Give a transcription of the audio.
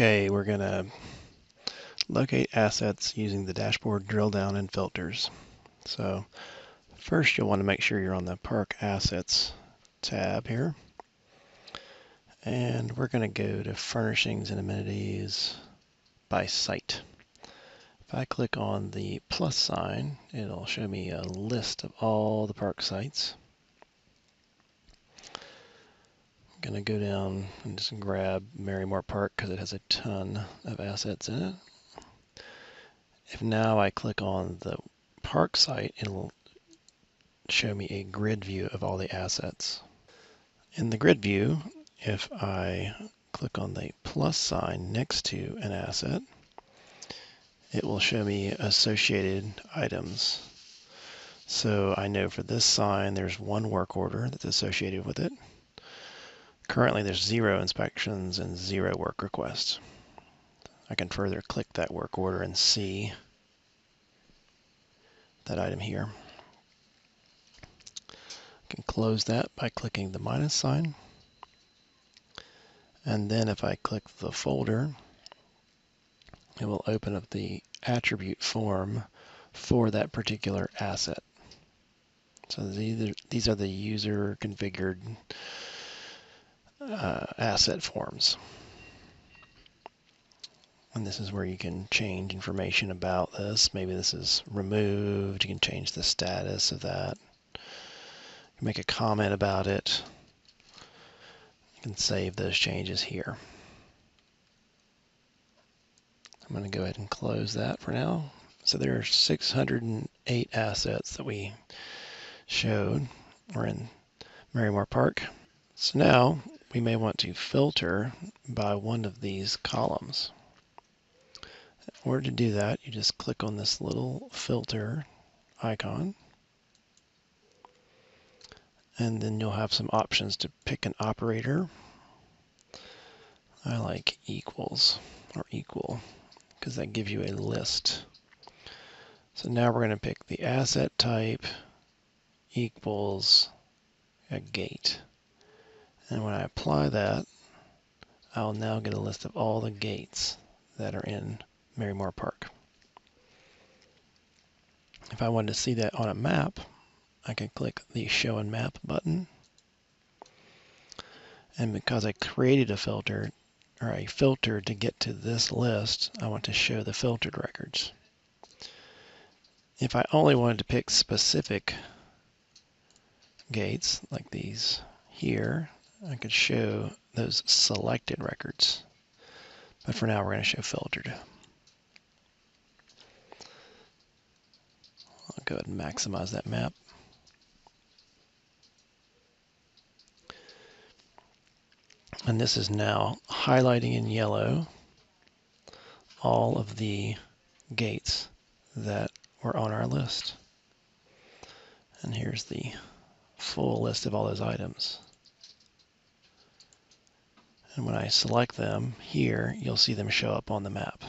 Okay, we're going to locate assets using the dashboard drill down and filters. So first you'll want to make sure you're on the Park Assets tab here. And we're going to go to Furnishings and Amenities by Site. If I click on the plus sign, it'll show me a list of all the park sites. I'm going to go down and just grab Marymore Park because it has a ton of assets in it. If now I click on the park site, it'll show me a grid view of all the assets. In the grid view, if I click on the plus sign next to an asset, it will show me associated items. So I know for this sign there's one work order that's associated with it. Currently there's 0 inspections and 0 work requests. I can further click that work order and see that item here. I can close that by clicking the minus sign. And then if I click the folder, it will open up the attribute form for that particular asset. So these are the user configured asset forms. And this is where you can change information about this. Maybe this is removed. You can change the status of that. You can make a comment about it. You can save those changes here. I'm going to go ahead and close that for now. So there are 608 assets that we showed. We're in Marymore Park. So now we may want to filter by one of these columns. In order to do that, you just click on this little filter icon. And then you'll have some options to pick an operator. I like equals or equal because that gives you a list. So now we're going to pick the asset type equals a gate. And when I apply that, I'll now get a list of all the gates that are in Marymore Park. If I wanted to see that on a map, I can click the Show and Map button. And because I created a filter, or a filter to get to this list, I want to show the filtered records. If I only wanted to pick specific gates, like these here, I could show those selected records. But for now, we're going to show filtered. I'll go ahead and maximize that map. And this is now highlighting in yellow all of the gates that were on our list. And here's the full list of all those items. And when I select them here, you'll see them show up on the map.